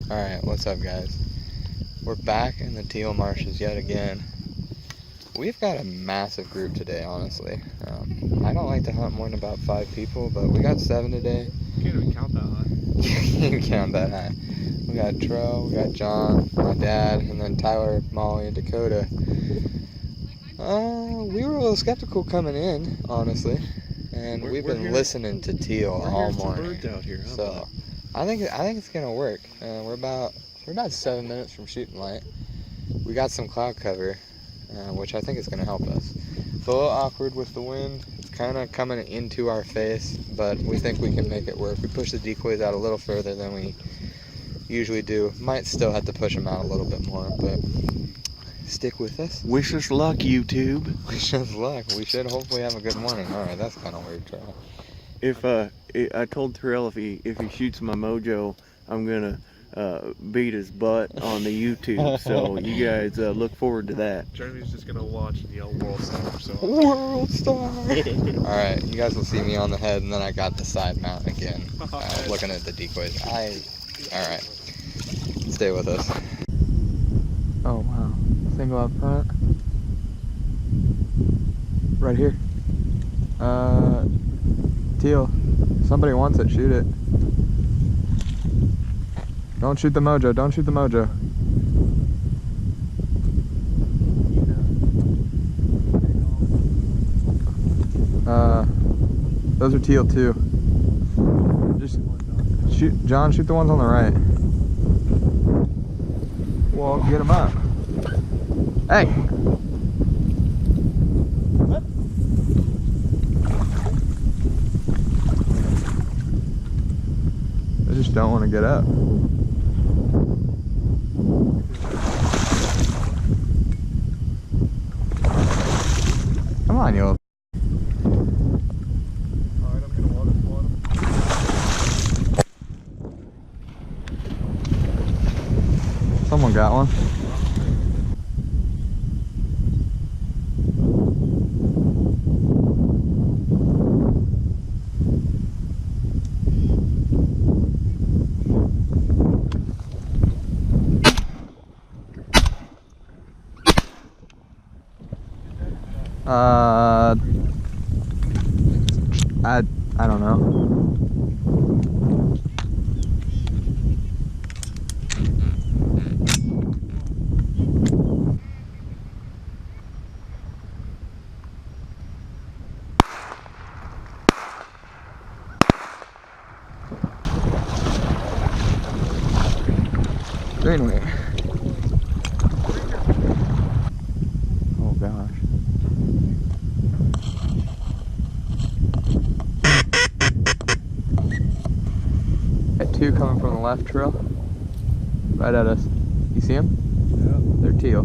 Alright, what's up guys? We're back in the Teal marshes yet again. We've got a massive group today, honestly. I don't like to hunt more than about 5 people, but we got 7 today. You can't even count that high. You can't count that high. We got Tro, we got John, my dad, and then Tyler, Molly, and Dakota. We were a little skeptical coming in, honestly. And we've been listening to Teal all morning. Some birds out here, huh, so bud? I think it's gonna work. We're about 7 minutes from shooting light. We got some cloud cover, which I think is gonna help us. It's a little awkward with the wind. It's kind of coming into our face, but we think we can make it work. We push the decoys out a little further than we usually do. Might still have to push them out a little bit more, but stick with us. Wish us luck, YouTube. Wish us luck. We should hopefully have a good morning. All right, that's kind of weird, Terrell. If I told Terrell if he shoots my mojo, I'm gonna beat his butt on the YouTube. So you guys look forward to that. Jeremy's just gonna watch and yell "World Star." So World Star. All right, you guys will see me on the head, and then I got the side mount again, looking at the decoys. All right, stay with us. Oh wow, single up front, right here. Teal, somebody wants it, shoot it. Don't shoot the mojo, don't shoot the mojo. Those are teal too. Just shoot, John, shoot the ones on the right. Well, get them up. Hey! I just don't want to get up. Come on, you little. alright, I'm gonna water squad him. Someone got one. I don't know. Anyway. Oh gosh. Got 2 coming from the left trail. Right at us. You see them? Yeah. They're teal.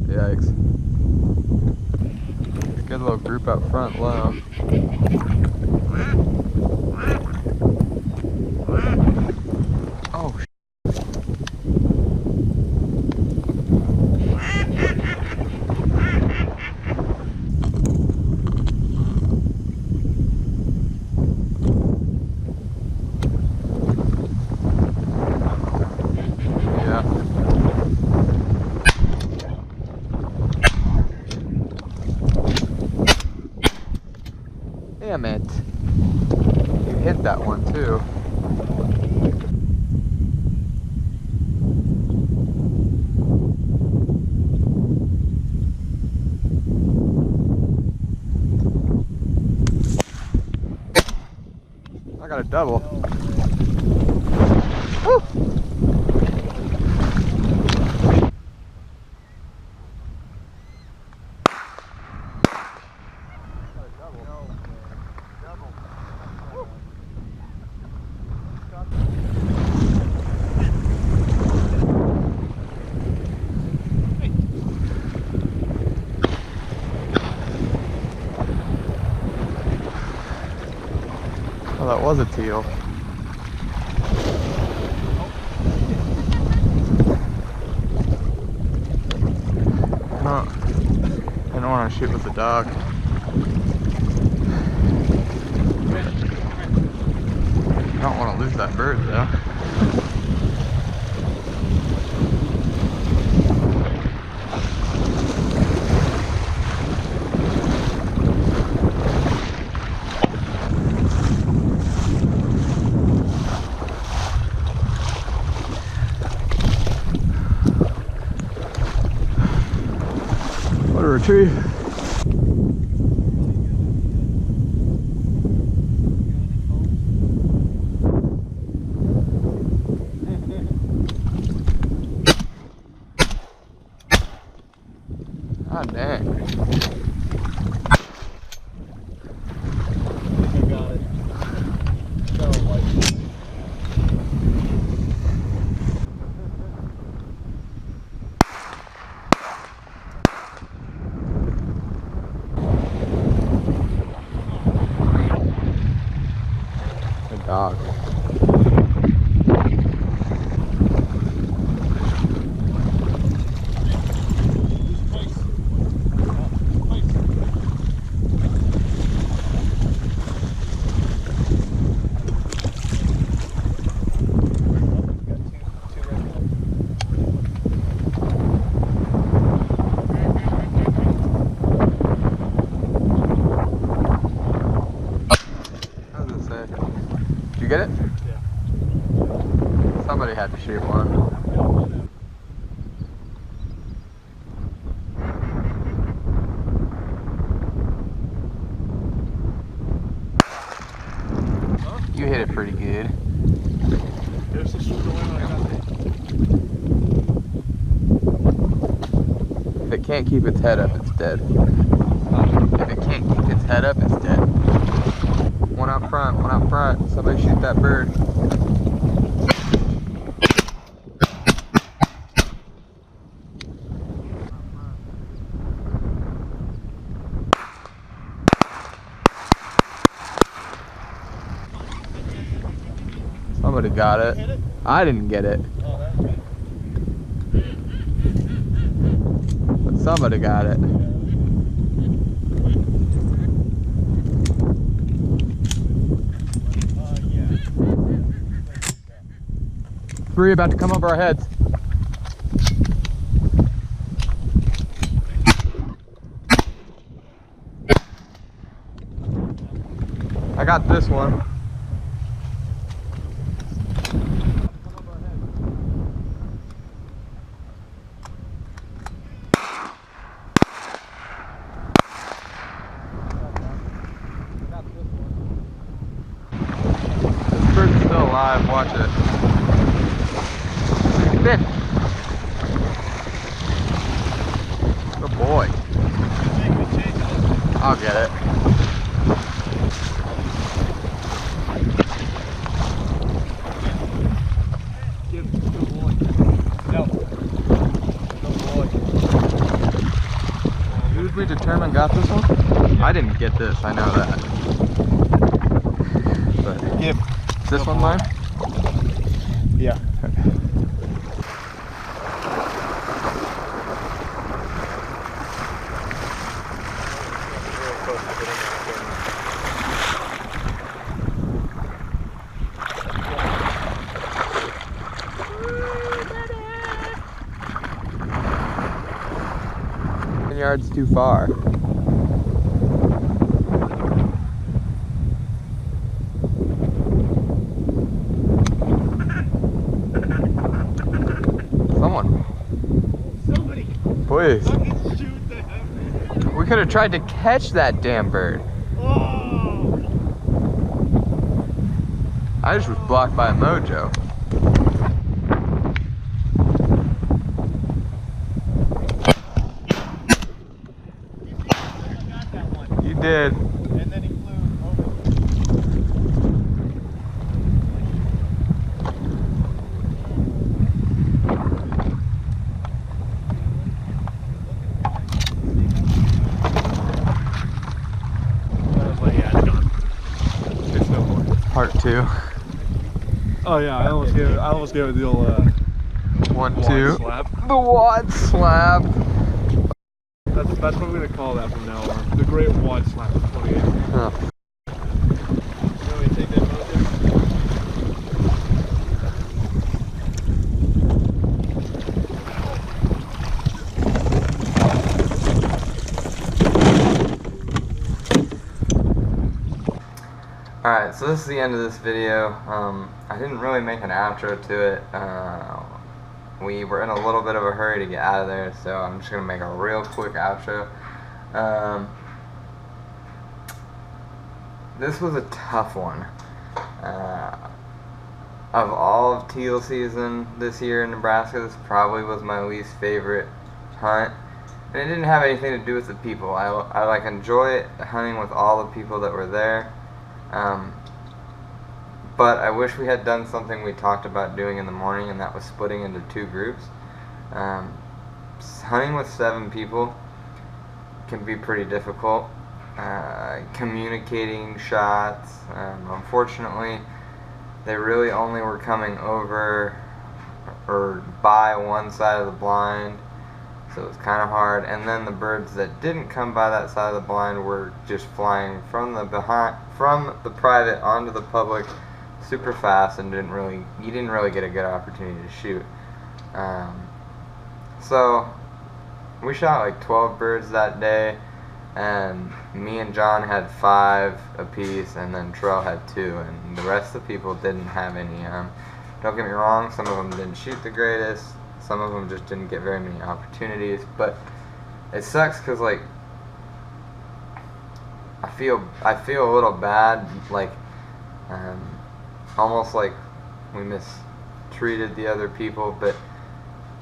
Yikes. Good little group up front low. Oh, yeah. Damn it. You hit that one too. I got a double. Woo! Oh, that was a teal. want to shoot with the dog. I don't want to lose that bird though. What a retrieve. God dang. You got it. Got a light. Good dog. Did you get it? Yeah. Somebody had to shoot one. You hit it pretty good. There's a shooter one I got there. If it can't keep its head up, it's dead. If it can't keep its head up, it's dead. One out front, one out front. Somebody shoot that bird. Somebody got it. I didn't get it. Oh, that's right. But somebody got it. Yeah. 3 about to come over our heads. I got this one. This bird's still alive, watch it. Fit. Good boy. I'll get it. Good boy. No. Good boy. Who did we determine got this one? I didn't get this, I know that. But Give. is this one mine? Yeah. Yards too far. Someone. Somebody Please. fucking shoot that. We could have tried to catch that damn bird. Oh. I just was blocked by a mojo. You did. And then he flew over. I was like, yeah, it's gone. It's no more. Part 2. Oh yeah, I almost gave it the old 1, wad 2. slap. The wad slap. That's what I'm gonna call that from now on. The Great Wad Slap of 28. Huh. You want me to take that mojo? Alright, so this is the end of this video. I didn't really make an outro to it. We were in a little bit of a hurry to get out of there, so I'm just going to make a real quick outro. This was a tough one. Of all of teal season this year in Nebraska, this probably was my least favorite hunt. And it didn't have anything to do with the people. I like enjoy hunting with all the people that were there. But I wish we had done something we talked about doing in the morning, and that was splitting into 2 groups. Hunting with 7 people can be pretty difficult. Communicating shots. Unfortunately, they really only were coming over or by one side of the blind, so it was kind of hard. And then the birds that didn't come by that side of the blind were just flying from the private onto the public super fast, and you didn't really get a good opportunity to shoot. So we shot like 12 birds that day, and me and John had 5 apiece, and then Terrell had 2, and the rest of the people didn't have any. Don't get me wrong, some of them didn't shoot the greatest, some of them just didn't get very many opportunities, but it sucks because like I feel a little bad, like almost like we mistreated the other people, but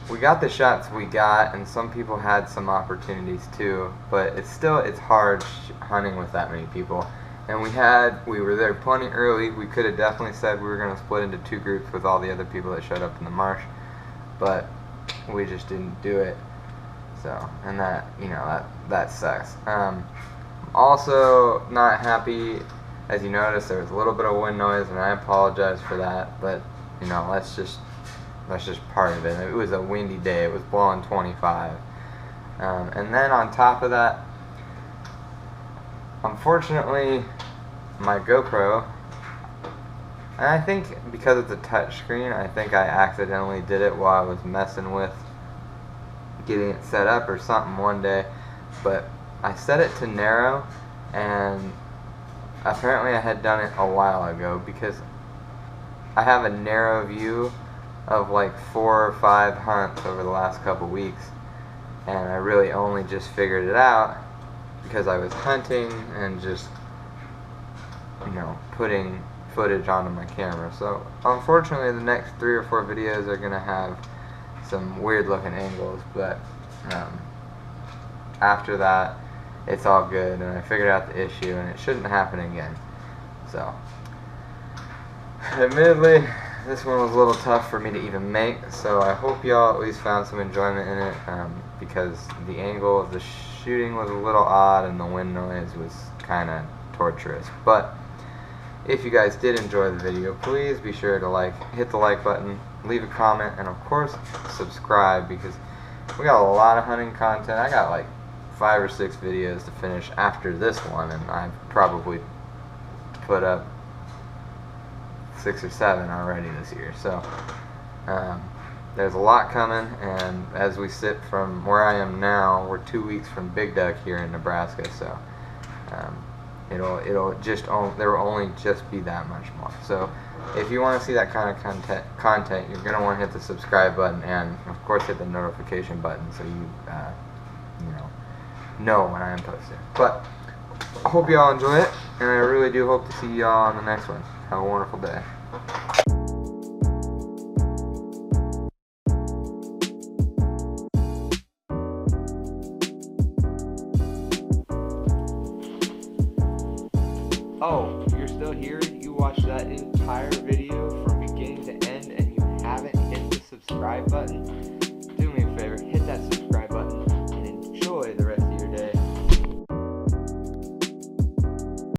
we got the shots we got, and some people had some opportunities too, but it's hard hunting with that many people. And we were there plenty early. We could have definitely said we were going to split into 2 groups with all the other people that showed up in the marsh, but we just didn't do it. So, and that, that sucks. Also not happy, as you noticed, there was a little bit of wind noise, and I apologize for that, but that's just part of it. It was a windy day. It was blowing 25. And then on top of that, unfortunately, my GoPro, and I think because it's a touch screen, I think I accidentally did it while I was messing with getting it set up or something one day, but I set it to narrow, and apparently I had done it a while ago, because I have a narrow view of like 4 or 5 hunts over the last couple weeks, and I really only just figured it out because I was hunting and just putting footage onto my camera. So unfortunately the next 3 or 4 videos are gonna have some weird looking angles, but after that it's all good, and I figured out the issue, and it shouldn't happen again. So admittedly, this one was a little tough for me to even make, so I hope y'all at least found some enjoyment in it, because the angle of the shooting was a little odd and the wind noise was kind of torturous. But if you guys did enjoy the video, please be sure to hit the like button, leave a comment, and of course subscribe, because we got a lot of hunting content. I got like 5 or 6 videos to finish after this one, and I've probably put up 6 or 7 already this year. So there's a lot coming, and as we sit from where I am now, we're 2 weeks from Big Duck here in Nebraska, so there will only just be that much more. So if you want to see that kind of content, you're going to want to hit the subscribe button, and of course hit the notification button so you know when I am posting. But I hope you all enjoy it, and I really do hope to see y'all on the next one. Have a wonderful day. Oh, you're still here? You watched that entire video from beginning to end, and you haven't hit the subscribe button?